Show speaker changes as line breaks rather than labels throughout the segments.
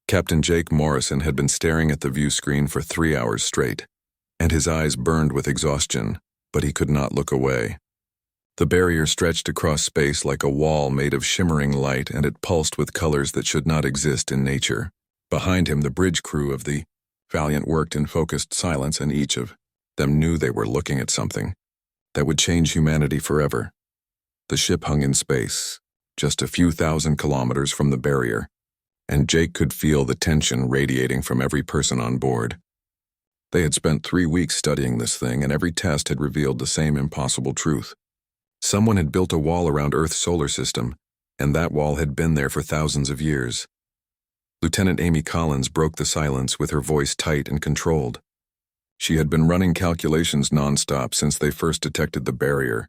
Captain Jake Morrison had been staring at the view screen for 3 hours straight, and his eyes burned with exhaustion, but he could not look away. The barrier stretched across space like a wall made of shimmering light, and it pulsed with colors that should not exist in nature. Behind him, the bridge crew of the Valiant worked in focused silence, and each of them knew they were looking at something that would change humanity forever. The ship hung in space, just a few thousand kilometers from the barrier, and Jake could feel the tension radiating from every person on board. They had spent 3 weeks studying this thing, and every test had revealed the same impossible truth. Someone had built a wall around Earth's solar system, and that wall had been there for thousands of years. Lieutenant Amy Collins broke the silence with her voice tight and controlled. She had been running calculations nonstop since they first detected the barrier,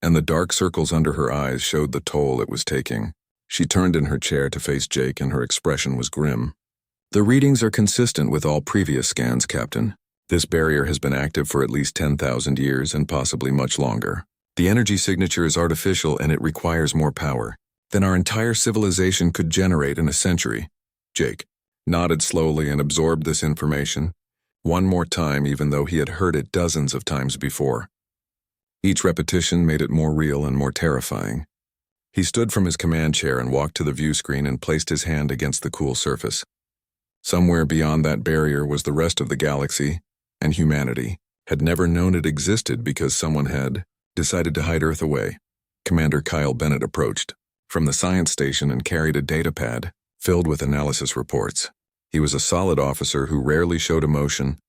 and the dark circles under her eyes showed the toll it was taking. She turned in her chair to face Jake, and her expression was grim. "The readings are consistent with all previous scans, Captain. This barrier has been active for at least 10,000 years and possibly much longer. The energy signature is artificial, and it requires more power than our entire civilization could generate in a century." Jake nodded slowly and absorbed this information one more time, even though he had heard it dozens of times before. Each repetition made it more real and more terrifying. He stood from his command chair and walked to the view screen and placed his hand against the cool surface. Somewhere beyond that barrier was the rest of the galaxy, and humanity had never known it existed because someone had decided to hide Earth away. Commander Kyle Bennett approached from the science station and carried a data pad filled with analysis reports. He was a solid officer who rarely showed emotion,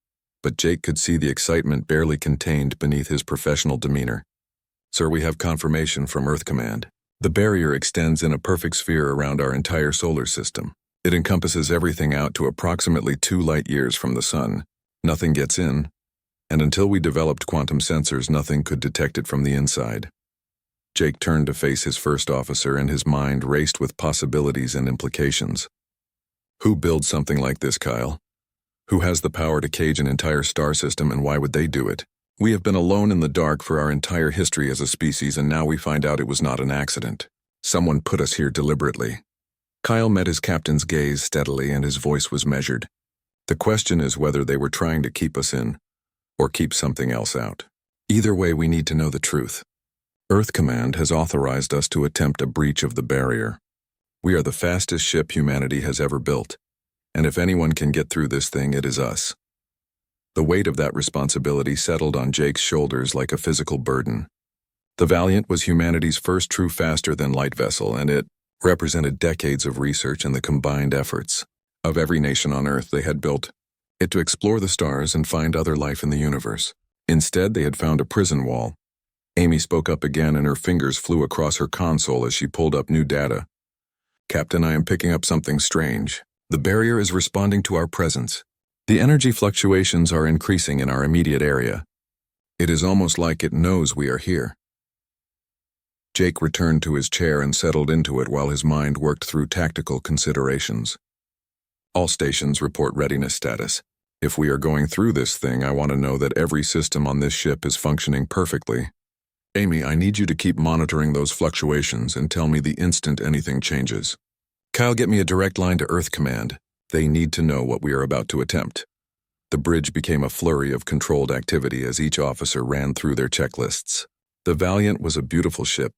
but Jake could see the excitement barely contained beneath his professional demeanor. "Sir, we have confirmation from Earth Command. The barrier extends in a perfect sphere around our entire solar system. It encompasses everything out to approximately 2 light years from the sun. Nothing gets in, and until we developed quantum sensors, nothing could detect it from the inside." Jake turned to face his first officer, and his mind raced with possibilities and implications. Who builds something like this, Kyle? Who has the power to cage an entire star system, and why would they do it? We have been alone in the dark for our entire history as a species, and now we find out it was not an accident. Someone put us here deliberately. Kyle met his captain's gaze steadily, and his voice was measured. "The question is whether they were trying to keep us in, or keep something else out. Either way, we need to know the truth. Earth Command has authorized us to attempt a breach of the barrier. We are the fastest ship humanity has ever built, and if anyone can get through this thing, it is us." The weight of that responsibility settled on Jake's shoulders like a physical burden. The Valiant was humanity's first true faster-than-light vessel, and it represented decades of research and the combined efforts of every nation on Earth. They had built it to explore the stars and find other life in the universe. Instead, they had found a prison wall. Amy spoke up again, and her fingers flew across her console as she pulled up new data. "Captain, I am picking up something strange. The barrier is responding to our presence. The energy fluctuations are increasing in our immediate area. It is almost like it knows we are here." Jake returned to his chair and settled into it while his mind worked through tactical considerations. "All stations report readiness status. If we are going through this thing, I want to know that every system on this ship is functioning perfectly. Amy, I need you to keep monitoring those fluctuations and tell me the instant anything changes. Kyle, get me a direct line to Earth Command. They need to know what we are about to attempt." The bridge became a flurry of controlled activity as each officer ran through their checklists. The Valiant was a beautiful ship,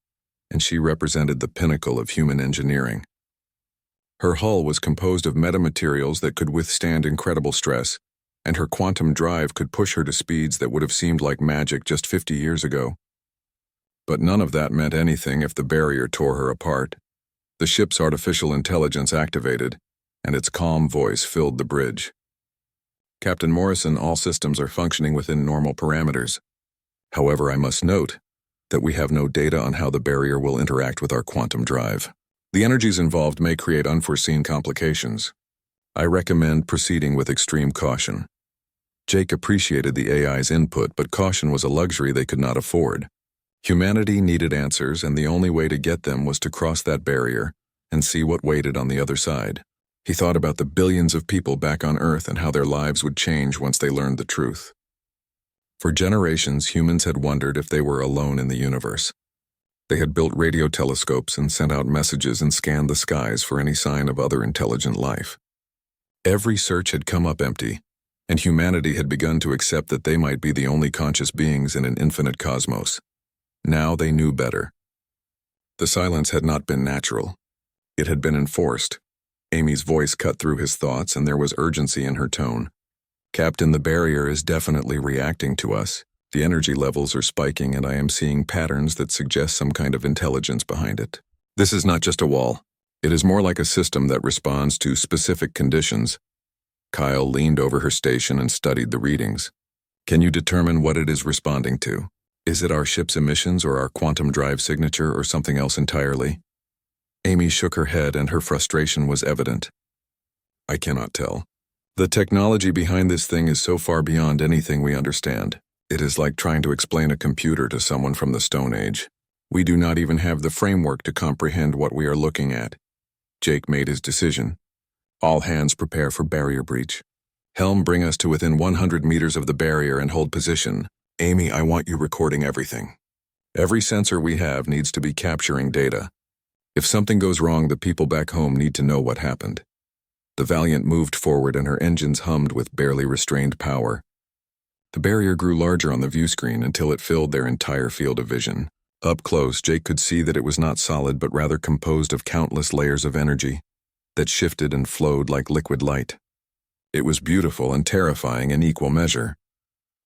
and she represented the pinnacle of human engineering. Her hull was composed of metamaterials that could withstand incredible stress, and her quantum drive could push her to speeds that would have seemed like magic just 50 years ago. But none of that meant anything if the barrier tore her apart. The ship's artificial intelligence activated, and its calm voice filled the bridge. "Captain Morrison, all systems are functioning within normal parameters. However, I must note that we have no data on how the barrier will interact with our quantum drive. The energies involved may create unforeseen complications. I recommend proceeding with extreme caution." Jake appreciated the AI's input, but caution was a luxury they could not afford. Humanity needed answers, and the only way to get them was to cross that barrier and see what waited on the other side. He thought about the billions of people back on Earth and how their lives would change once they learned the truth. For generations, humans had wondered if they were alone in the universe. They had built radio telescopes and sent out messages and scanned the skies for any sign of other intelligent life. Every search had come up empty, and humanity had begun to accept that they might be the only conscious beings in an infinite cosmos. Now they knew better. The silence had not been natural. It had been enforced. Amy's voice cut through his thoughts, and there was urgency in her tone. Captain, the barrier is definitely reacting to us. The energy levels are spiking, and I am seeing patterns that suggest some kind of intelligence behind it. This is not just a wall. It is more like a system that responds to specific conditions. Kyle leaned over her station and studied the readings. Can you determine what it is responding to? Is it our ship's emissions or our quantum drive signature or something else entirely? Amy shook her head, and her frustration was evident. I cannot tell. The technology behind this thing is so far beyond anything we understand. It is like trying to explain a computer to someone from the Stone Age. We do not even have the framework to comprehend what we are looking at. Jake made his decision. All hands prepare for barrier breach. Helm, bring us to within 100 meters of the barrier and hold position. Amy, I want you recording everything. Every sensor we have needs to be capturing data. If something goes wrong, the people back home need to know what happened. The Valiant moved forward, and her engines hummed with barely restrained power. The barrier grew larger on the view screen until it filled their entire field of vision. Up close, Jake could see that it was not solid but rather composed of countless layers of energy that shifted and flowed like liquid light. It was beautiful and terrifying in equal measure.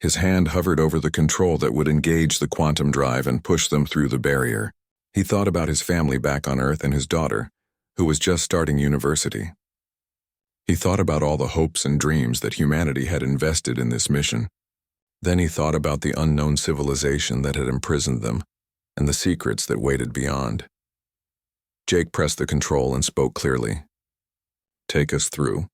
His hand hovered over the control that would engage the quantum drive and push them through the barrier. He thought about his family back on Earth and his daughter, who was just starting university. He thought about all the hopes and dreams that humanity had invested in this mission. Then he thought about the unknown civilization that had imprisoned them, and the secrets that waited beyond. Jake pressed the control and spoke clearly. Take us through.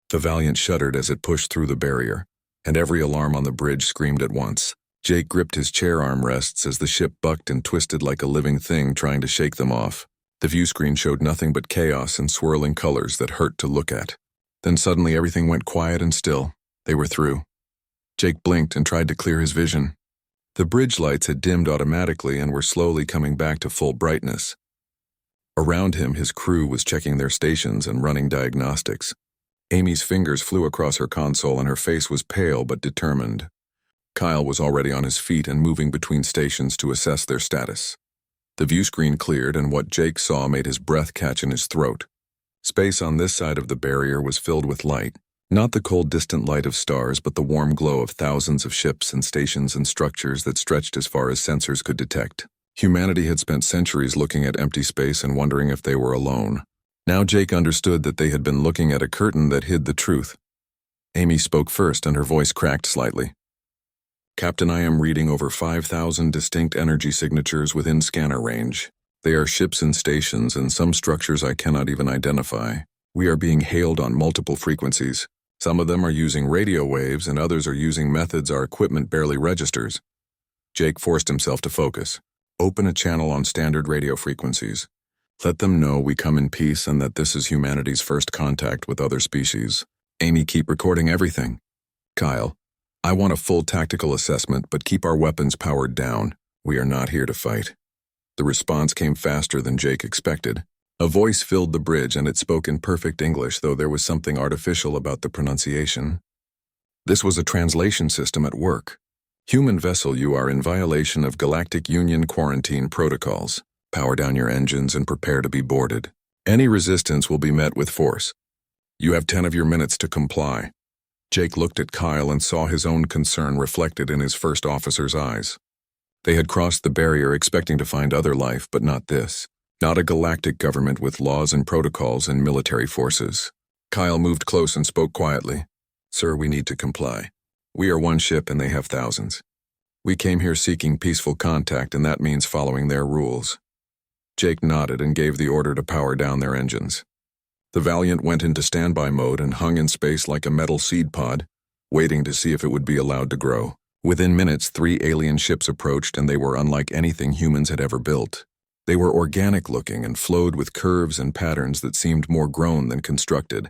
The Valiant shuddered as it pushed through the barrier, and every alarm on the bridge screamed at once. Jake gripped his chair armrests as the ship bucked and twisted like a living thing trying to shake them off. The view screen showed nothing but chaos and swirling colors that hurt to look at. Then suddenly everything went quiet and still. They were through. Jake blinked and tried to clear his vision. The bridge lights had dimmed automatically and were slowly coming back to full brightness. Around him, his crew was checking their stations and running diagnostics. Amy's fingers flew across her console, and her face was pale but determined. Kyle was already on his feet and moving between stations to assess their status. The view screen cleared, and what Jake saw made his breath catch in his throat. Space on this side of the barrier was filled with light. Not the cold, distant light of stars, but the warm glow of thousands of ships and stations and structures that stretched as far as sensors could detect. Humanity had spent centuries looking at empty space and wondering if they were alone. Now Jake understood that they had been looking at a curtain that hid the truth. Amy spoke first, and her voice cracked slightly. Captain, I am reading over 5,000 distinct energy signatures within scanner range. They are ships and stations, and some structures I cannot even identify. We are being hailed on multiple frequencies. Some of them are using radio waves, and others are using methods our equipment barely registers. Jake forced himself to focus. Open a channel on standard radio frequencies. Let them know we come in peace and that this is humanity's first contact with other species. Amy, keep recording everything. Kyle, I want a full tactical assessment, but keep our weapons powered down. We are not here to fight. The response came faster than Jake expected. A voice filled the bridge, and it spoke in perfect English, though there was something artificial about the pronunciation. This was a translation system at work. Human vessel, you are in violation of Galactic Union quarantine protocols. Power down your engines and prepare to be boarded. Any resistance will be met with force. You have 10 of your minutes to comply. Jake looked at Kyle and saw his own concern reflected in his first officer's eyes. They had crossed the barrier expecting to find other life, but not this. Not a galactic government with laws and protocols and military forces. Kyle moved close and spoke quietly. Sir, we need to comply. We are one ship and they have thousands. We came here seeking peaceful contact, and that means following their rules. Jake nodded and gave the order to power down their engines. The Valiant went into standby mode and hung in space like a metal seed pod, waiting to see if it would be allowed to grow. Within minutes, 3 alien ships approached, and they were unlike anything humans had ever built. They were organic-looking and flowed with curves and patterns that seemed more grown than constructed.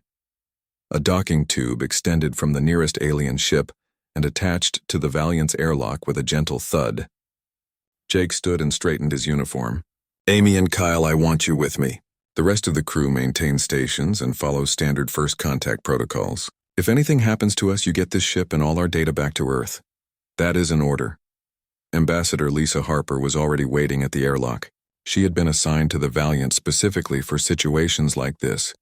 A docking tube extended from the nearest alien ship and attached to the Valiant's airlock with a gentle thud. Jake stood and straightened his uniform. Amy and Kyle, I want you with me. The rest of the crew maintains stations and follows standard first contact protocols. If anything happens to us, you get this ship and all our data back to Earth. That is an order. Ambassador Lisa Harper was already waiting at the airlock. She had been assigned to the Valiant specifically for situations like this,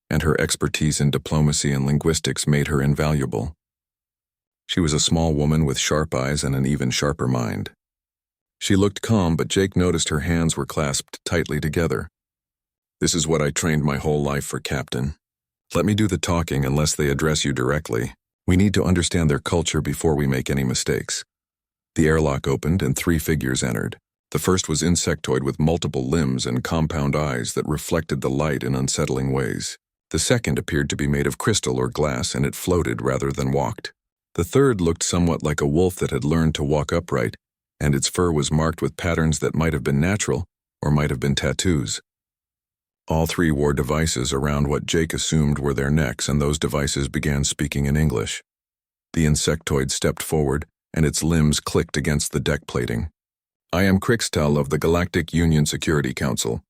and her expertise in diplomacy and linguistics made her invaluable. She was a small woman with sharp eyes and an even sharper mind. She looked calm, but Jake noticed her hands were clasped tightly together. This is what I trained my whole life for, Captain. Let me do the talking unless they address you directly. We need to understand their culture before we make any mistakes. The airlock opened and 3 figures entered. The first was insectoid with multiple limbs and compound eyes that reflected the light in unsettling ways. The second appeared to be made of crystal or glass, and it floated rather than walked. The third looked somewhat like a wolf that had learned to walk upright, and its fur was marked with patterns that might have been natural or might have been tattoos. All 3 wore devices around what Jake assumed were their necks, and those devices began speaking in English. The insectoid stepped forward, and its limbs clicked against the deck plating. I am Crixtel of the Galactic Union Security Council.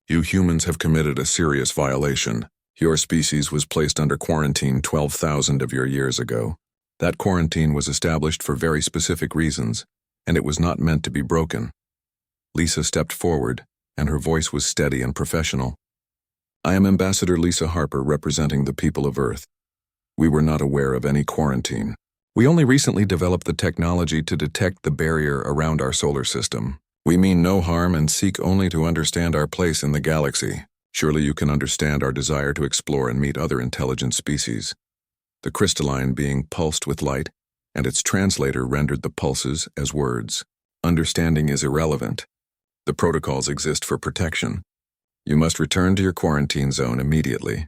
You humans have committed a serious violation. Your species was placed under quarantine 12,000 of your years ago. That quarantine was established for very specific reasons, and it was not meant to be broken. Lisa stepped forward, and her voice was steady and professional. I am Ambassador Lisa Harper, representing the people of Earth. We were not aware of any quarantine. We only recently developed the technology to detect the barrier around our solar system. We mean no harm and seek only to understand our place in the galaxy. Surely you can understand our desire to explore and meet other intelligent species. The crystalline being pulsed with light, and its translator rendered the pulses as words. Understanding is irrelevant. The protocols exist for protection. You must return to your quarantine zone immediately.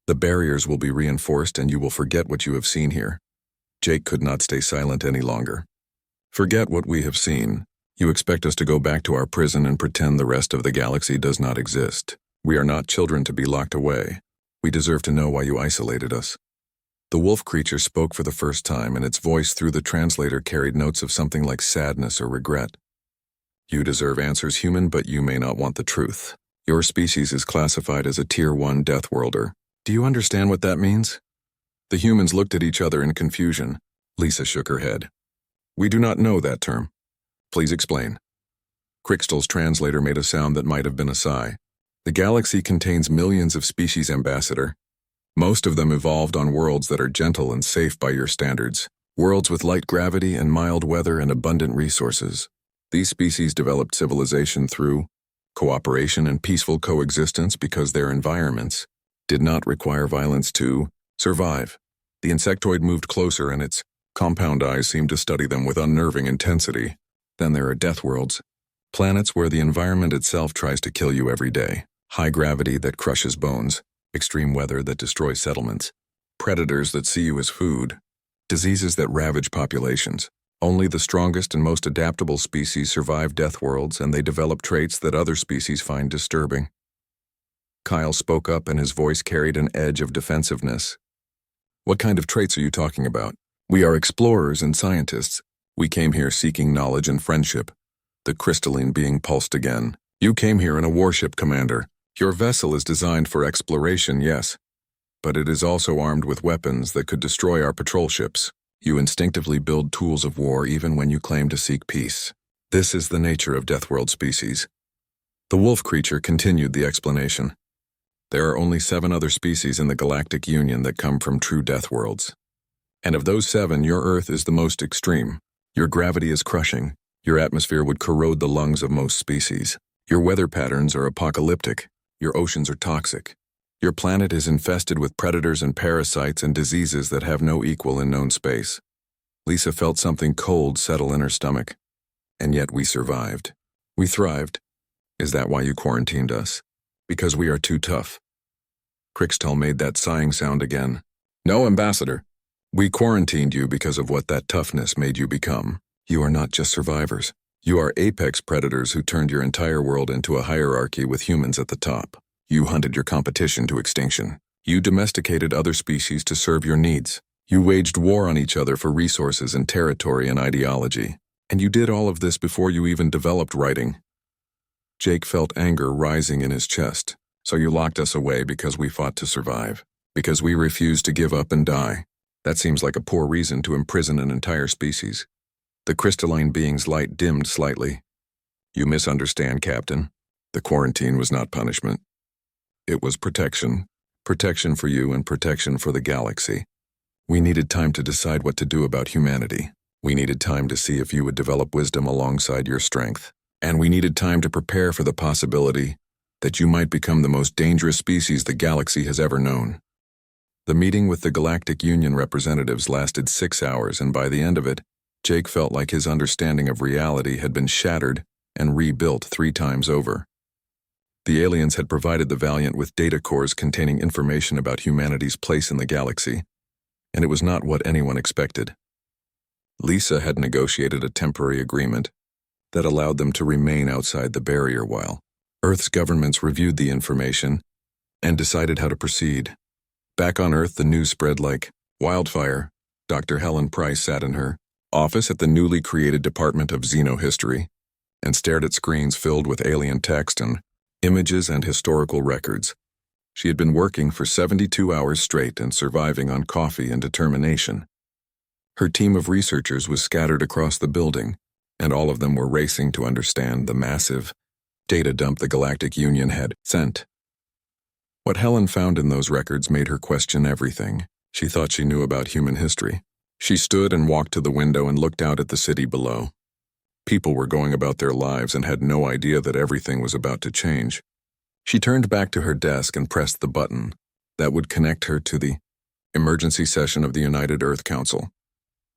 The barriers will be reinforced and you will forget what you have seen here. Jake could not stay silent any longer. Forget what we have seen. You expect us to go back to our prison and pretend the rest of the galaxy does not exist. We are not children to be locked away. We deserve to know why you isolated us. The wolf creature spoke for the first time, and its voice through the translator carried notes of something like sadness or regret. You deserve answers, human, but you may not want the truth. Your species is classified as a Tier 1 Death Worlder. Do you understand what that means? The humans looked at each other in confusion. Lisa shook her head. We do not know that term. Please explain. Crixtel's translator made a sound that might have been a sigh. The galaxy contains millions of species, Ambassador. Most of them evolved on worlds that are gentle and safe by your standards. Worlds with light gravity and mild weather and abundant resources. These species developed civilization through cooperation and peaceful coexistence because their environments did not require violence to survive. The insectoid moved closer, and its compound eyes seemed to study them with unnerving intensity. Then there are death worlds, planets where the environment itself tries to kill you every day. High gravity that crushes bones, extreme weather that destroys settlements, predators that see you as food, diseases that ravage populations. Only the strongest and most adaptable species survive death worlds, and they develop traits that other species find disturbing. Kyle spoke up, and his voice carried an edge of defensiveness. What kind of traits are you talking about? We are explorers and scientists. We came here seeking knowledge and friendship. The crystalline being pulsed again. You came here in a warship, Commander. Your vessel is designed for exploration, yes, but it is also armed with weapons that could destroy our patrol ships. You instinctively build tools of war even when you claim to seek peace. This is the nature of Deathworld species. The wolf creature continued the explanation. There are only 7 other species in the Galactic Union that come from true death worlds. And of those 7, your Earth is the most extreme. Your gravity is crushing. Your atmosphere would corrode the lungs of most species. Your weather patterns are apocalyptic. Your oceans are toxic. Your planet is infested with predators and parasites and diseases that have no equal in known space. Lisa felt something cold settle in her stomach. And yet we survived. We thrived. Is that why you quarantined us? Because we are too tough. Crixtel made that sighing sound again. No, Ambassador. We quarantined you because of what that toughness made you become. You are not just survivors. You are apex predators who turned your entire world into a hierarchy with humans at the top. You hunted your competition to extinction. You domesticated other species to serve your needs. You waged war on each other for resources and territory and ideology. And you did all of this before you even developed writing. Jake felt anger rising in his chest. So you locked us away because we fought to survive, because we refused to give up and die. That seems like a poor reason to imprison an entire species. The crystalline being's light dimmed slightly. You misunderstand, Captain. The quarantine was not punishment. It was protection. Protection for you and protection for the galaxy. We needed time to decide what to do about humanity. We needed time to see if you would develop wisdom alongside your strength. And we needed time to prepare for the possibility that you might become the most dangerous species the galaxy has ever known. The meeting with the Galactic Union representatives lasted 6 hours, and by the end of it, Jake felt like his understanding of reality had been shattered and rebuilt 3 times over. The aliens had provided the Valiant with data cores containing information about humanity's place in the galaxy, and it was not what anyone expected. Lisa had negotiated a temporary agreement that allowed them to remain outside the barrier while Earth's governments reviewed the information and decided how to proceed. Back on Earth, the news spread like wildfire. Dr. Helen Price sat in her office at the newly created Department of Xenohistory and stared at screens filled with alien text and images and historical records. She had been working for 72 hours straight and surviving on coffee and determination. Her team of researchers was scattered across the building, and all of them were racing to understand the massive data dump the Galactic Union had sent. What Helen found in those records made her question everything she thought she knew about human history. She stood and walked to the window and looked out at the city below. People were going about their lives and had no idea that everything was about to change. She turned back to her desk and pressed the button that would connect her to the emergency session of the United Earth Council.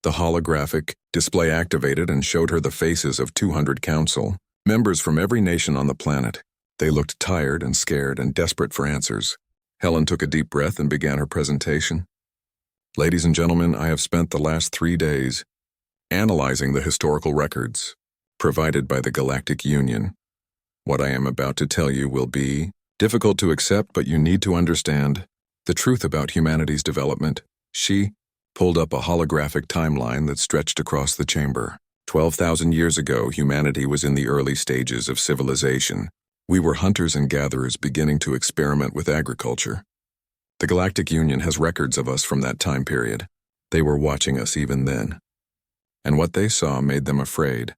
The holographic display activated and showed her the faces of 200 council members from every nation on the planet. They looked tired and scared and desperate for answers. Helen took a deep breath and began her presentation. Ladies and gentlemen, I have spent the last 3 days analyzing the historical records provided by the Galactic Union. What I am about to tell you will be difficult to accept, but you need to understand the truth about humanity's development. She pulled up a holographic timeline that stretched across the chamber. 12,000 years ago, humanity was in the early stages of civilization. We were hunters and gatherers beginning to experiment with agriculture. The Galactic Union has records of us from that time period. They were watching us even then. And what they saw made them afraid.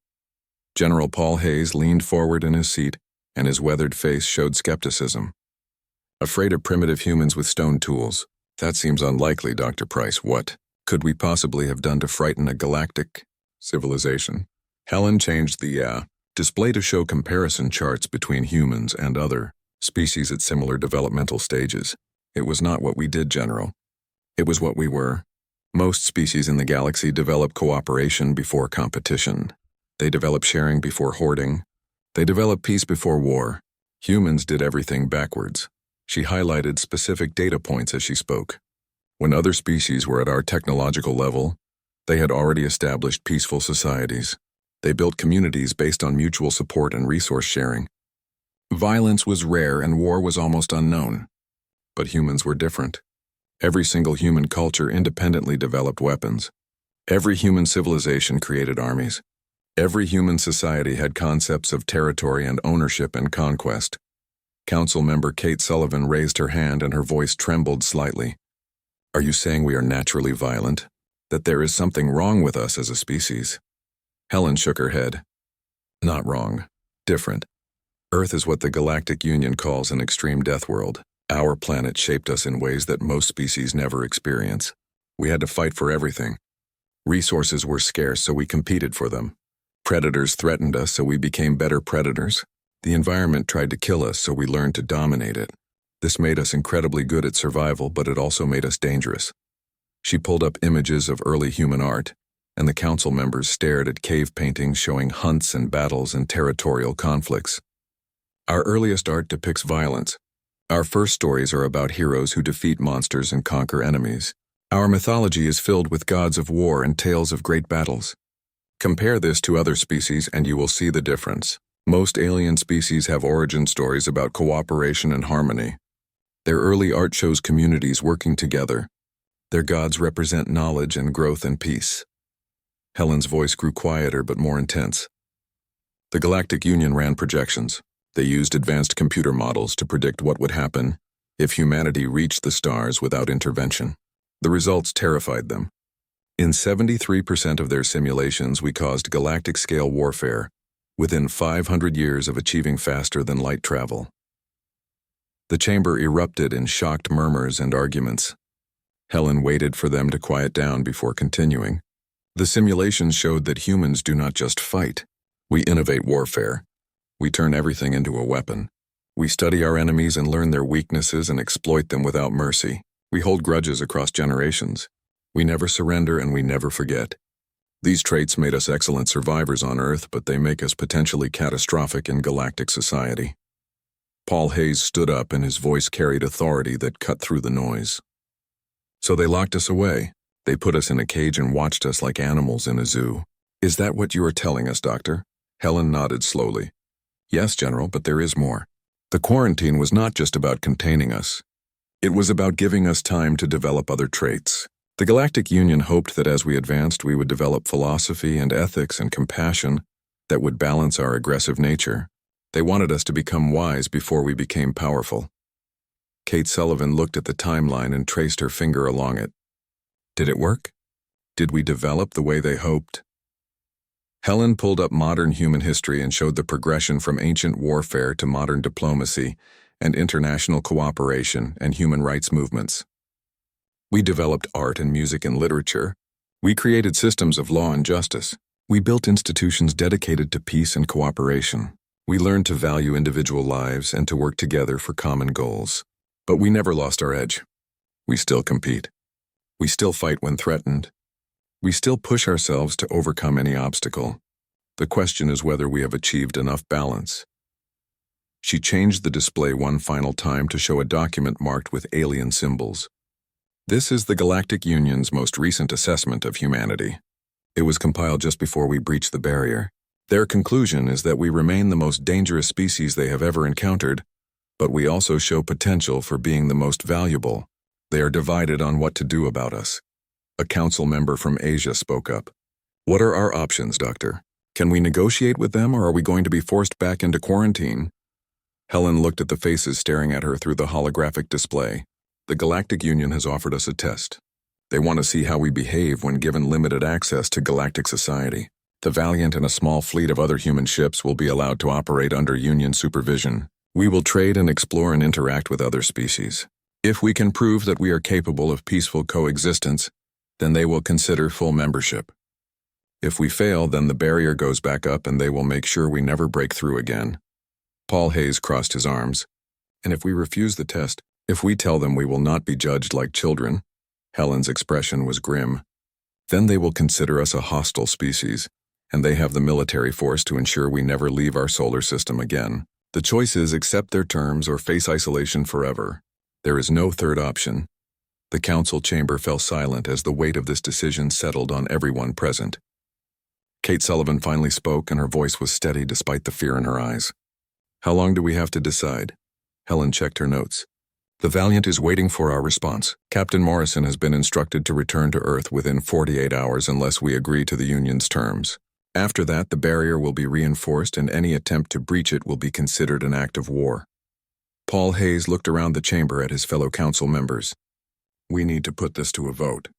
General Paul Hayes leaned forward in his seat, and his weathered face showed skepticism. Afraid of primitive humans with stone tools. That seems unlikely, Dr. Price. What could we possibly have done to frighten a galactic civilization? Helen changed the display to show comparison charts between humans and other species at similar developmental stages. It was not what we did, General. It was what we were. Most species in the galaxy develop cooperation before competition. They develop sharing before hoarding. They develop peace before war. Humans did everything backwards. She highlighted specific data points as she spoke. When other species were at our technological level, they had already established peaceful societies. They built communities based on mutual support and resource sharing. Violence was rare and war was almost unknown. But humans were different. Every single human culture independently developed weapons. Every human civilization created armies. Every human society had concepts of territory and ownership and conquest. Council member Kate Sullivan raised her hand and her voice trembled slightly. Are you saying we are naturally violent? That there is something wrong with us as a species? Helen shook her head. Not wrong. Different. Earth is what the Galactic Union calls an extreme death world. Our planet shaped us in ways that most species never experience. We had to fight for everything. Resources were scarce, so we competed for them. Predators threatened us, so we became better predators. The environment tried to kill us, so we learned to dominate it. This made us incredibly good at survival, but it also made us dangerous. She pulled up images of early human art, and the council members stared at cave paintings showing hunts and battles and territorial conflicts. Our earliest art depicts violence. Our first stories are about heroes who defeat monsters and conquer enemies. Our mythology is filled with gods of war and tales of great battles. Compare this to other species and you will see the difference. Most alien species have origin stories about cooperation and harmony. Their early art shows communities working together. Their gods represent knowledge and growth and peace. Helen's voice grew quieter but more intense. The Galactic Union ran projections. They used advanced computer models to predict what would happen if humanity reached the stars without intervention. The results terrified them. In 73% of their simulations, we caused galactic-scale warfare within 500 years of achieving faster-than-light travel. The chamber erupted in shocked murmurs and arguments. Helen waited for them to quiet down before continuing. The simulations showed that humans do not just fight. We innovate warfare. We turn everything into a weapon. We study our enemies and learn their weaknesses and exploit them without mercy. We hold grudges across generations. We never surrender and we never forget. These traits made us excellent survivors on Earth, but they make us potentially catastrophic in galactic society. Paul Hayes stood up and his voice carried authority that cut through the noise. So they locked us away. They put us in a cage and watched us like animals in a zoo. Is that what you are telling us, Doctor? Helen nodded slowly. Yes, General, but there is more. The quarantine was not just about containing us. It was about giving us time to develop other traits. The Galactic Union hoped that as we advanced, we would develop philosophy and ethics and compassion that would balance our aggressive nature. They wanted us to become wise before we became powerful. Kate Sullivan looked at the timeline and traced her finger along it. Did it work? Did we develop the way they hoped? Helen pulled up modern human history and showed the progression from ancient warfare to modern diplomacy and international cooperation and human rights movements. We developed art and music and literature. We created systems of law and justice. We built institutions dedicated to peace and cooperation. We learned to value individual lives and to work together for common goals. But we never lost our edge. We still compete. We still fight when threatened. We still push ourselves to overcome any obstacle. The question is whether we have achieved enough balance. She changed the display one final time to show a document marked with alien symbols. This is the Galactic Union's most recent assessment of humanity. It was compiled just before we breached the barrier. Their conclusion is that we remain the most dangerous species they have ever encountered, but we also show potential for being the most valuable. They are divided on what to do about us. A council member from Asia spoke up. What are our options, Doctor? Can we negotiate with them, or are we going to be forced back into quarantine? Helen looked at the faces staring at her through the holographic display. The Galactic Union has offered us a test. They want to see how we behave when given limited access to galactic society. The Valiant and a small fleet of other human ships will be allowed to operate under Union supervision. We will trade and explore and interact with other species. If we can prove that we are capable of peaceful coexistence, then they will consider full membership. If we fail, then the barrier goes back up and they will make sure we never break through again. Paul Hayes crossed his arms. And if we refuse the test, if we tell them we will not be judged like children, Helen's expression was grim, then they will consider us a hostile species, and they have the military force to ensure we never leave our solar system again. The choice is accept their terms or face isolation forever. There is no third option. The council chamber fell silent as the weight of this decision settled on everyone present. Kate Sullivan finally spoke, and her voice was steady despite the fear in her eyes. How long do we have to decide? Helen checked her notes. The Valiant is waiting for our response. Captain Morrison has been instructed to return to Earth within 48 hours unless we agree to the Union's terms. After that, the barrier will be reinforced and any attempt to breach it will be considered an act of war. Paul Hayes looked around the chamber at his fellow council members. We need to put this to a vote.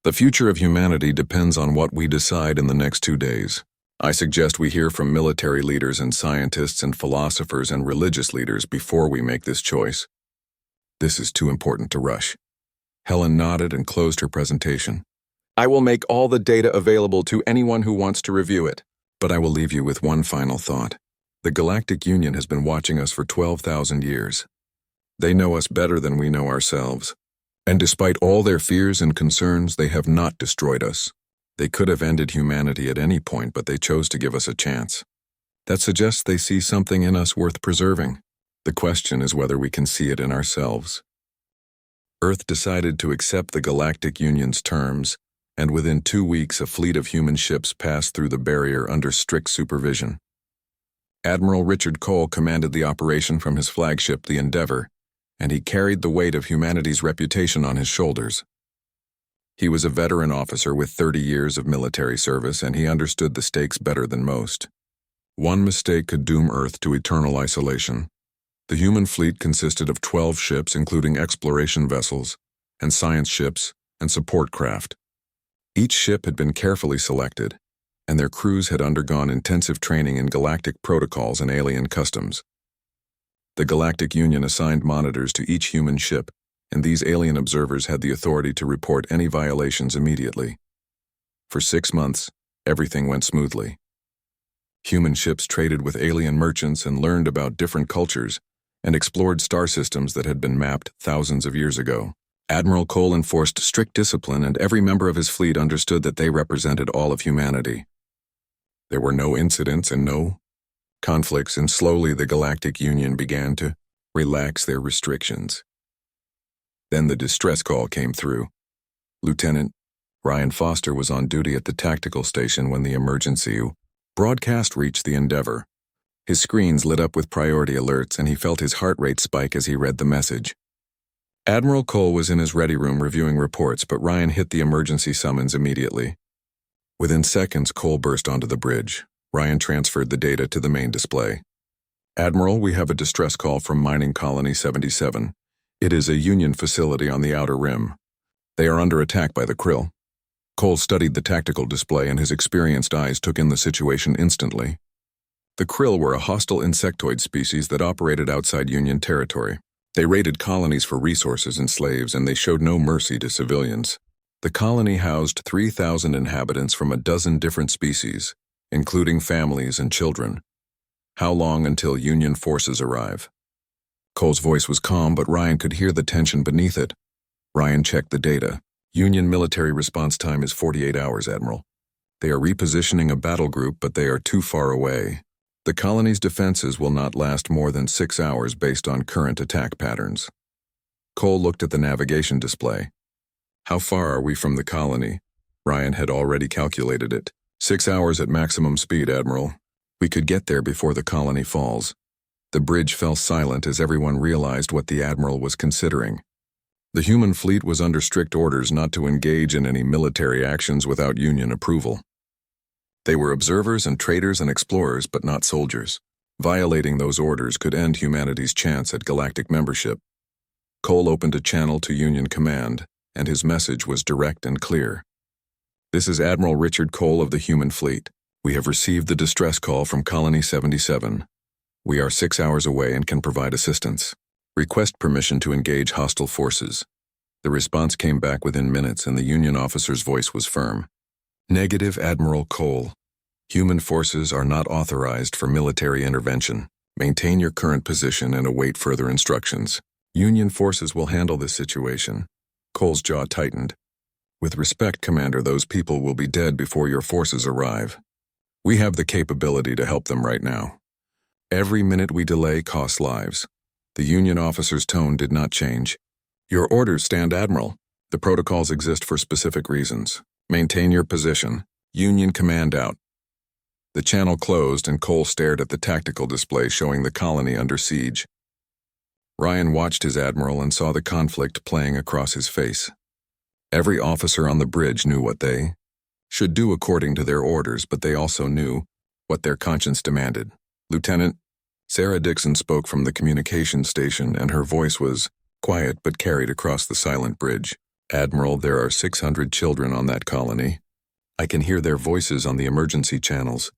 The future of humanity depends on what we decide in the next 2 days. I suggest we hear from military leaders and scientists and philosophers and religious leaders before we make this choice. This is too important to rush. Helen nodded and closed her presentation. I will make all the data available to anyone who wants to review it. But I will leave you with one final thought. The Galactic Union has been watching us for 12,000 years. They know us better than we know ourselves. And despite all their fears and concerns, they have not destroyed us. They could have ended humanity at any point, but they chose to give us a chance. That suggests they see something in us worth preserving. The question is whether we can see it in ourselves. Earth decided to accept the Galactic Union's terms, and within 2 weeks a fleet of human ships passed through the barrier under strict supervision. Admiral Richard Cole commanded the operation from his flagship, the Endeavour, and he carried the weight of humanity's reputation on his shoulders. He was a veteran officer with 30 years of military service, and he understood the stakes better than most. One mistake could doom Earth to eternal isolation. The human fleet consisted of 12 ships, including exploration vessels, and science ships, and support craft. Each ship had been carefully selected, and their crews had undergone intensive training in galactic protocols and alien customs. The Galactic Union assigned monitors to each human ship, and these alien observers had the authority to report any violations immediately. For 6 months, everything went smoothly. Human ships traded with alien merchants and learned about different cultures, and explored star systems that had been mapped thousands of years ago. Admiral Cole enforced strict discipline, and every member of his fleet understood that they represented all of humanity. There were no incidents and no conflicts, and slowly the Galactic Union began to relax their restrictions. Then the distress call came through. Lieutenant Ryan Foster was on duty at the tactical station when the emergency broadcast reached the Endeavor. His screens lit up with priority alerts, and he felt his heart rate spike as he read the message. Admiral Cole was in his ready room reviewing reports, but Ryan hit the emergency summons immediately. Within seconds, Cole burst onto the bridge. Ryan transferred the data to the main display. Admiral, we have a distress call from Mining Colony 77. It is a Union facility on the Outer Rim. They are under attack by the Krill. Cole studied the tactical display, and his experienced eyes took in the situation instantly. The Krill were a hostile insectoid species that operated outside Union territory. They raided colonies for resources and slaves, and they showed no mercy to civilians. The colony housed 3,000 inhabitants from a dozen different species, including families and children. How long until Union forces arrive? Cole's voice was calm, but Ryan could hear the tension beneath it. Ryan checked the data. Union military response time is 48 hours, Admiral. They are repositioning a battle group, but they are too far away. The colony's defenses will not last more than 6 hours based on current attack patterns. Cole looked at the navigation display. How far are we from the colony? Ryan had already calculated it. 6 hours at maximum speed, Admiral. We could get there before the colony falls. The bridge fell silent as everyone realized what the Admiral was considering. The human fleet was under strict orders not to engage in any military actions without Union approval. They were observers and traders and explorers, but not soldiers. Violating those orders could end humanity's chance at galactic membership. Cole opened a channel to Union Command, and his message was direct and clear. This is Admiral Richard Cole of the Human Fleet. We have received the distress call from Colony 77. We are 6 hours away and can provide assistance. Request permission to engage hostile forces. The response came back within minutes, and the Union officer's voice was firm. Negative, Admiral Cole. Human forces are not authorized for military intervention. Maintain your current position and await further instructions. Union forces will handle this situation. Cole's jaw tightened. With respect, Commander, those people will be dead before your forces arrive. We have the capability to help them right now. Every minute we delay costs lives. The Union officer's tone did not change. Your orders stand, Admiral. The protocols exist for specific reasons. Maintain your position. Union command out. The channel closed, and Cole stared at the tactical display showing the colony under siege. Ryan watched his admiral and saw the conflict playing across his face. Every officer on the bridge knew what they should do according to their orders, but they also knew what their conscience demanded. Lieutenant Sarah Dixon spoke from the communication station, and her voice was quiet but carried across the silent bridge. Admiral, there are 600 children on that colony. I can hear their voices on the emergency channels.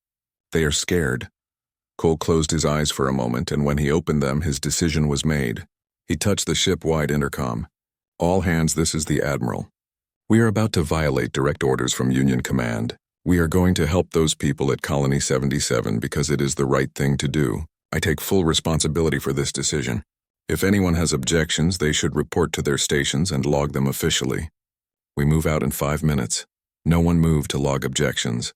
They are scared. Cole closed his eyes for a moment, and when he opened them, his decision was made. He touched the ship-wide intercom. All hands, this is the Admiral. We are about to violate direct orders from Union Command. We are going to help those people at Colony 77 because it is the right thing to do. I take full responsibility for this decision. If anyone has objections, they should report to their stations and log them officially. We move out in 5 minutes. No one moved to log objections.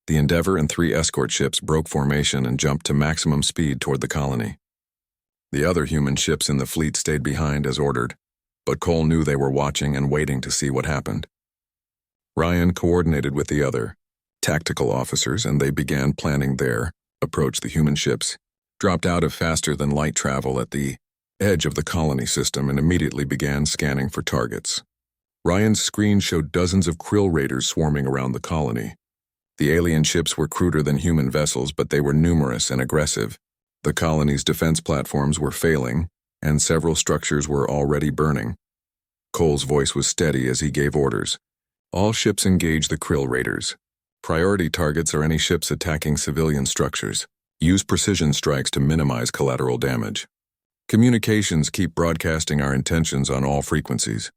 The Endeavor and 3 escort ships broke formation and jumped to maximum speed toward the colony. The other human ships in the fleet stayed behind as ordered, but Cole knew they were watching and waiting to see what happened. Ryan coordinated with the other tactical officers, and they began planning their approach. The human ships dropped out of faster-than-light travel at the edge of the colony system and immediately began scanning for targets. Ryan's screen showed dozens of krill raiders swarming around the colony. The alien ships were cruder than human vessels, but they were numerous and aggressive. The colony's defense platforms were failing, and several structures were already burning. Cole's voice was steady as he gave orders. All ships engage the Krill Raiders. Priority targets are any ships attacking civilian structures. Use precision strikes to minimize collateral damage. Communications keep broadcasting our intentions on all frequencies.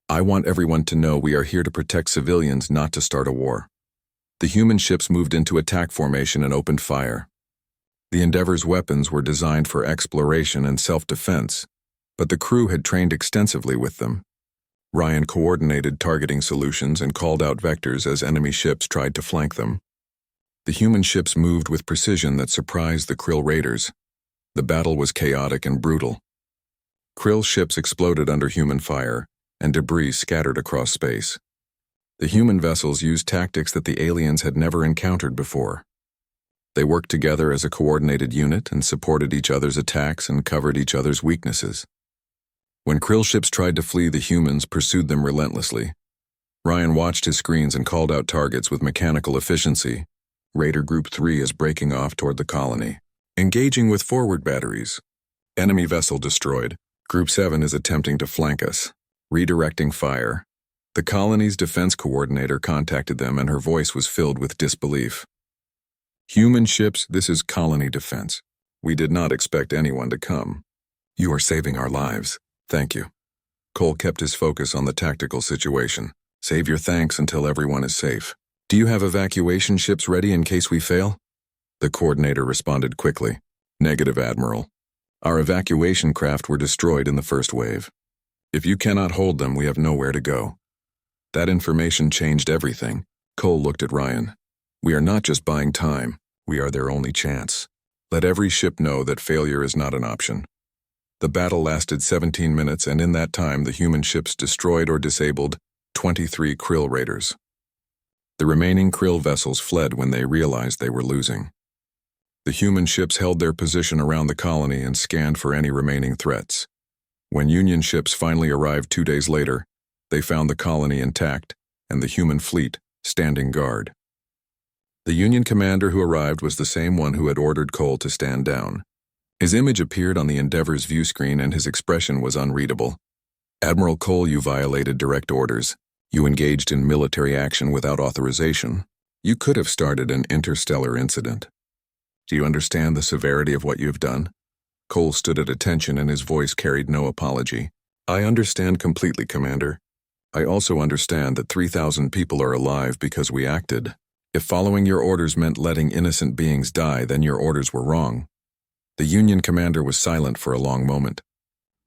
I want everyone to know we are here to protect civilians, not to start a war. The human ships moved into attack formation and opened fire. The Endeavor's weapons were designed for exploration and self-defense, but the crew had trained extensively with them. Ryan coordinated targeting solutions and called out vectors as enemy ships tried to flank them. The human ships moved with precision that surprised the Krill Raiders. The battle was chaotic and brutal. Krill ships exploded under human fire, and debris scattered across space. The human vessels used tactics that the aliens had never encountered before. They worked together as a coordinated unit and supported each other's attacks and covered each other's weaknesses. When Krill ships tried to flee, the humans pursued them relentlessly. Ryan watched his screens and called out targets with mechanical efficiency. Raider Group 3 is breaking off toward the colony, engaging with forward batteries. Enemy vessel destroyed. Group 7 is attempting to flank us, redirecting fire. The colony's defense coordinator contacted them, and her voice was filled with disbelief. Human ships, this is colony defense. We did not expect anyone to come. You are saving our lives. Thank you. Cole kept his focus on the tactical situation. Save your thanks until everyone is safe. Do you have evacuation ships ready in case we fail? The coordinator responded quickly. Negative, Admiral. Our evacuation craft were destroyed in the first wave. If you cannot hold them, we have nowhere to go. That information changed everything. Cole looked at Ryan. We are not just buying time. We are their only chance. Let every ship know that failure is not an option. The battle lasted 17 minutes, and in that time the human ships destroyed or disabled 23 Krill Raiders. The remaining Krill vessels fled when they realized they were losing. The human ships held their position around the colony and scanned for any remaining threats. When Union ships finally arrived 2 days later, they found the colony intact and the human fleet standing guard. The Union commander who arrived was the same one who had ordered Cole to stand down. His image appeared on the Endeavor's view screen, and his expression was unreadable. Admiral Cole, you violated direct orders. You engaged in military action without authorization. You could have started an interstellar incident. Do you understand the severity of what you have done? Cole stood at attention, and his voice carried no apology. I understand completely, Commander. I also understand that 3,000 people are alive because we acted. If following your orders meant letting innocent beings die, then your orders were wrong. The Union commander was silent for a long moment.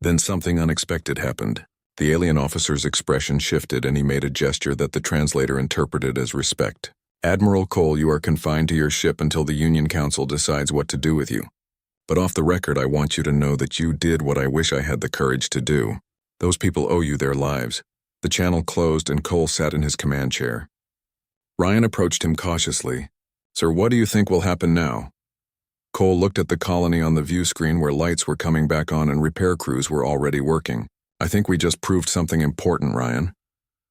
Then something unexpected happened. The alien officer's expression shifted, and he made a gesture that the translator interpreted as respect. Admiral Cole, you are confined to your ship until the Union Council decides what to do with you. But off the record, I want you to know that you did what I wish I had the courage to do. Those people owe you their lives. The channel closed, and Cole sat in his command chair. Ryan approached him cautiously. Sir, what do you think will happen now? Cole looked at the colony on the view screen where lights were coming back on and repair crews were already working. I think we just proved something important, Ryan.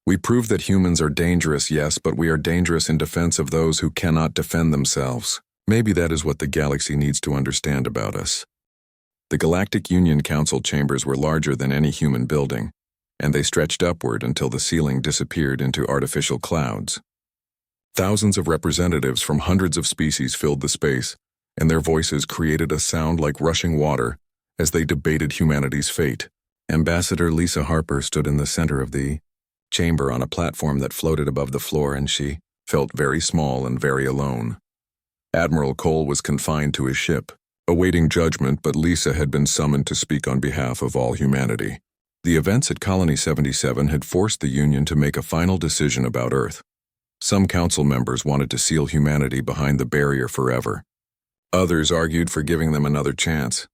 We proved that humans are dangerous, yes, but we are dangerous in defense of those who cannot defend themselves. Maybe that is what the galaxy needs to understand about us. The Galactic Union Council chambers were larger than any human building, and they stretched upward until the ceiling disappeared into artificial clouds. Thousands of representatives from hundreds of species filled the space, and their voices created a sound like rushing water as they debated humanity's fate. Ambassador Lisa Harper stood in the center of the chamber on a platform that floated above the floor, and she felt very small and very alone. Admiral Cole was confined to his ship, awaiting judgment, but Lisa had been summoned to speak on behalf of all humanity. The events at Colony 77 had forced the Union to make a final decision about Earth. Some council members wanted to seal humanity behind the barrier forever. Others argued for giving them another chance.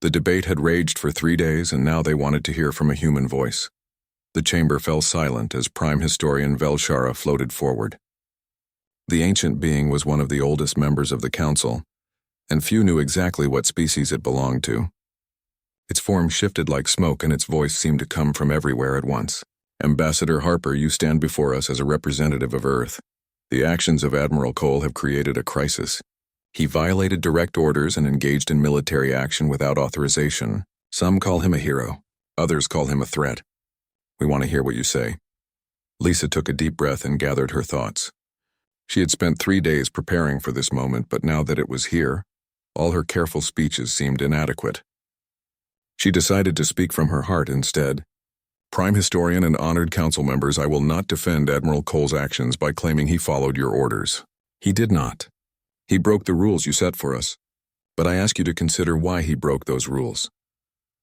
The debate had raged for 3 days, and now they wanted to hear from a human voice. The chamber fell silent as Prime Historian Velshara floated forward. The ancient being was one of the oldest members of the council, and few knew exactly what species it belonged to. Its form shifted like smoke, and its voice seemed to come from everywhere at once. Ambassador Harper, you stand before us as a representative of Earth. The actions of Admiral Cole have created a crisis. He violated direct orders and engaged in military action without authorization. Some call him a hero. Others call him a threat. We want to hear what you say." Lisa took a deep breath and gathered her thoughts. She had spent 3 days preparing for this moment, but now that it was here, all her careful speeches seemed inadequate. She decided to speak from her heart instead. "Prime Historian and honored council members, I will not defend Admiral Cole's actions by claiming he followed your orders. He did not. He broke the rules you set for us. But I ask you to consider why he broke those rules."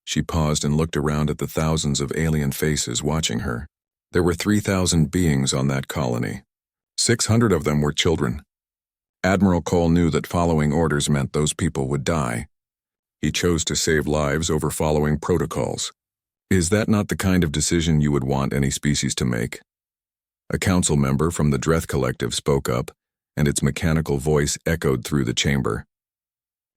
She paused and looked around at the thousands of alien faces watching her. There were 3,000 beings on that colony. 600 of them were children. Admiral Cole knew that following orders meant those people would die. He chose to save lives over following protocols. Is that not the kind of decision you would want any species to make? A council member from the Dreth Collective spoke up, and its mechanical voice echoed through the chamber.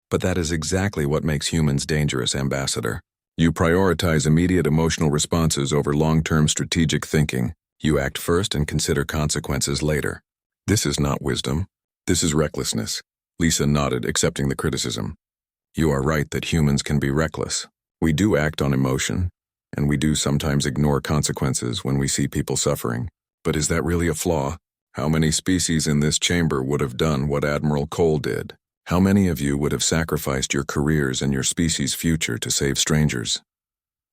"But that is exactly what makes humans dangerous, Ambassador. You prioritize immediate emotional responses over long-term strategic thinking. You act first and consider consequences later. This is not wisdom. This is recklessness." Lisa nodded, accepting the criticism. "You are right that humans can be reckless. We do act on emotion, and we do sometimes ignore consequences when we see people suffering. But is that really a flaw? How many species in this chamber would have done what Admiral Cole did? How many of you would have sacrificed your careers and your species' future to save strangers?"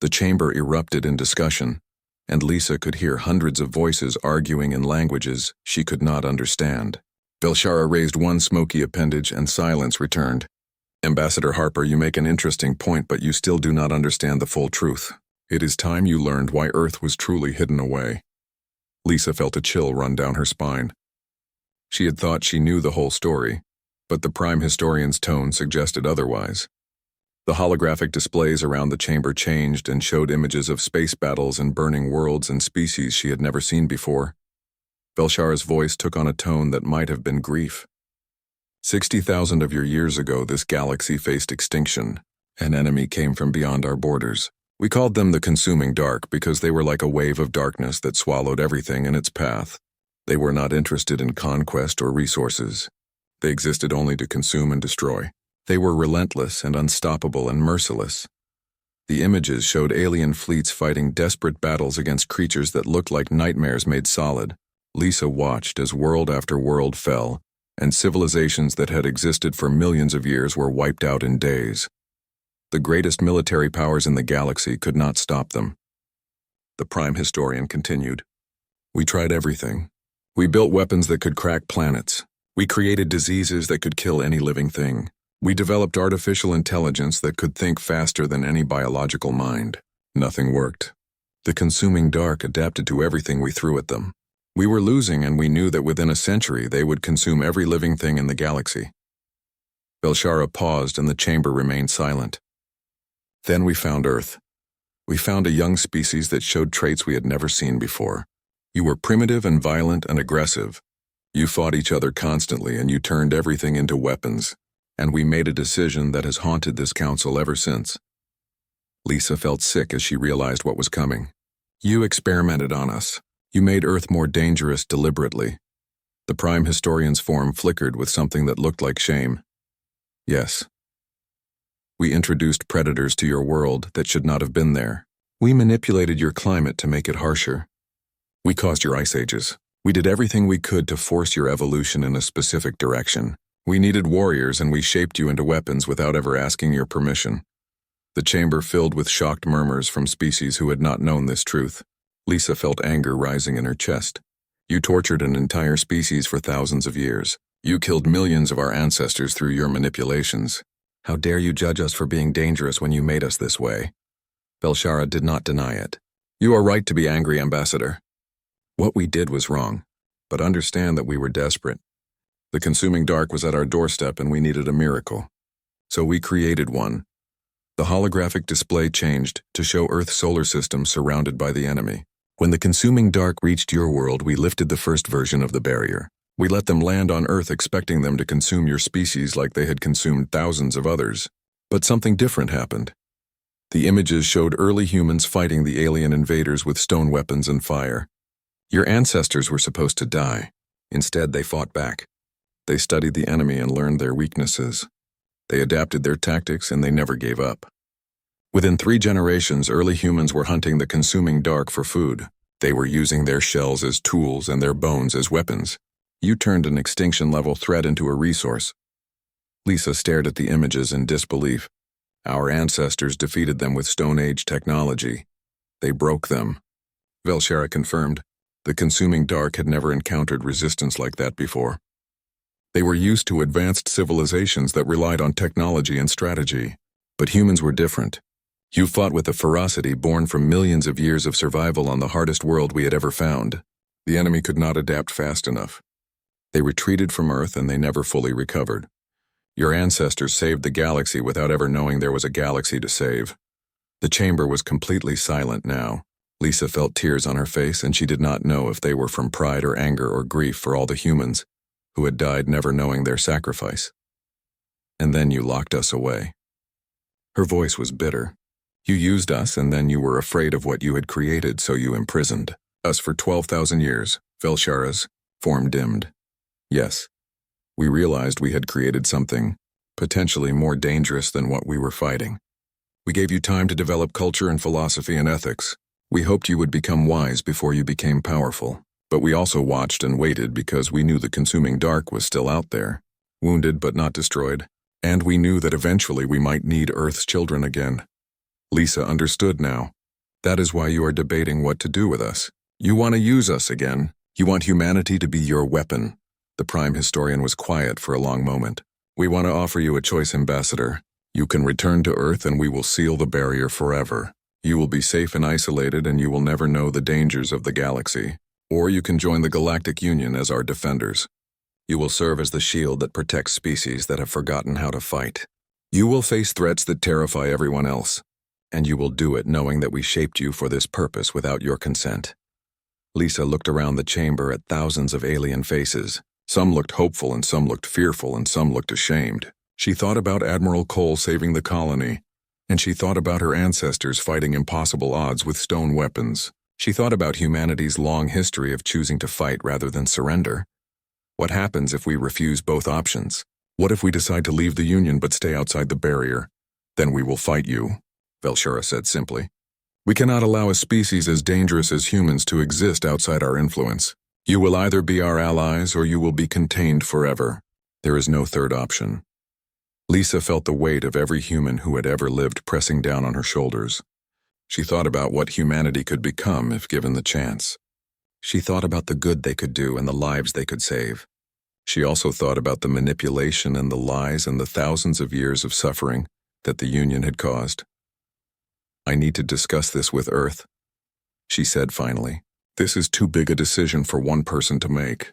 The chamber erupted in discussion, and Lisa could hear hundreds of voices arguing in languages she could not understand. Belshara raised one smoky appendage and silence returned. "Ambassador Harper, you make an interesting point, but you still do not understand the full truth. It is time you learned why Earth was truly hidden away." Lisa felt a chill run down her spine. She had thought she knew the whole story, but the Prime Historian's tone suggested otherwise. The holographic displays around the chamber changed and showed images of space battles and burning worlds and species she had never seen before. Belshara's voice took on a tone that might have been grief. 60,000 of your years ago, this galaxy faced extinction. An enemy came from beyond our borders. We called them the Consuming Dark because they were like a wave of darkness that swallowed everything in its path. They were not interested in conquest or resources. They existed only to consume and destroy. They were relentless and unstoppable and merciless. The images showed alien fleets fighting desperate battles against creatures that looked like nightmares made solid. Lisa watched as world after world fell, and civilizations that had existed for millions of years were wiped out in days. The greatest military powers in the galaxy could not stop them. The Prime Historian continued. "We tried everything. We built weapons that could crack planets. We created diseases that could kill any living thing. We developed artificial intelligence that could think faster than any biological mind. Nothing worked. The Consuming Dark adapted to everything we threw at them. We were losing, and we knew that within a century they would consume every living thing in the galaxy." Belshara paused, and the chamber remained silent. "Then we found Earth. We found a young species that showed traits we had never seen before. You were primitive and violent and aggressive. You fought each other constantly, and you turned everything into weapons. And we made a decision that has haunted this council ever since." Lisa felt sick as she realized what was coming. "You experimented on us. You made Earth more dangerous deliberately." The Prime Historian's form flickered with something that looked like shame. "Yes. We introduced predators to your world that should not have been there. We manipulated your climate to make it harsher. We caused your ice ages. We did everything we could to force your evolution in a specific direction. We needed warriors, and we shaped you into weapons without ever asking your permission." The chamber filled with shocked murmurs from species who had not known this truth. Lisa felt anger rising in her chest. "You tortured an entire species for thousands of years. You killed millions of our ancestors through your manipulations. How dare you judge us for being dangerous when you made us this way?" Belshara did not deny it. "You are right to be angry, Ambassador. What we did was wrong, but understand that we were desperate. The Consuming Dark was at our doorstep, and we needed a miracle. So we created one." The holographic display changed to show Earth's solar system surrounded by the enemy. "When the Consuming Dark reached your world, we lifted the first version of the barrier. We let them land on Earth, expecting them to consume your species like they had consumed thousands of others. But something different happened. The images showed early humans fighting the alien invaders with stone weapons and fire. Your ancestors were supposed to die. Instead, they fought back. They studied the enemy and learned their weaknesses. They adapted their tactics and they never gave up. Within 3 generations, early humans were hunting the consuming dark for food. They were using their shells as tools and their bones as weapons. You turned an extinction-level threat into a resource. Lisa stared at the images in disbelief. Our ancestors defeated them with Stone Age technology. They broke them. Velshara confirmed. The consuming dark had never encountered resistance like that before. They were used to advanced civilizations that relied on technology and strategy. But humans were different. You fought with a ferocity born from millions of years of survival on the hardest world we had ever found. The enemy could not adapt fast enough. They retreated from Earth and they never fully recovered. Your ancestors saved the galaxy without ever knowing there was a galaxy to save. The chamber was completely silent now. Lisa felt tears on her face, and she did not know if they were from pride or anger or grief for all the humans who had died never knowing their sacrifice. And then you locked us away. Her voice was bitter. You used us, and then you were afraid of what you had created, so you imprisoned us for 12,000 years. Velshara's form dimmed. Yes, we realized we had created something potentially more dangerous than what we were fighting. We gave you time to develop culture and philosophy and ethics. We hoped you would become wise before you became powerful. But we also watched and waited because we knew the consuming dark was still out there, wounded but not destroyed, and we knew that eventually we might need Earth's children again. Lisa understood now. That is why you are debating what to do with us. You want to use us again. You want humanity to be your weapon. The Prime Historian was quiet for a long moment. We want to offer you a choice, Ambassador. You can return to Earth and we will seal the barrier forever. You will be safe and isolated and you will never know the dangers of the galaxy. Or you can join the Galactic Union as our defenders. You will serve as the shield that protects species that have forgotten how to fight. You will face threats that terrify everyone else. And you will do it knowing that we shaped you for this purpose without your consent. Lisa looked around the chamber at thousands of alien faces. Some looked hopeful and some looked fearful and some looked ashamed. She thought about Admiral Cole saving the colony. And she thought about her ancestors fighting impossible odds with stone weapons. She thought about humanity's long history of choosing to fight rather than surrender. What happens if we refuse both options? What if we decide to leave the Union but stay outside the barrier? Then we will fight you, Velshara said simply. We cannot allow a species as dangerous as humans to exist outside our influence. You will either be our allies or you will be contained forever. There is no third option. Lisa felt the weight of every human who had ever lived pressing down on her shoulders. She thought about what humanity could become if given the chance. She thought about the good they could do and the lives they could save. She also thought about the manipulation and the lies and the thousands of years of suffering that the Union had caused. I need to discuss this with Earth, she said finally. This is too big a decision for one person to make.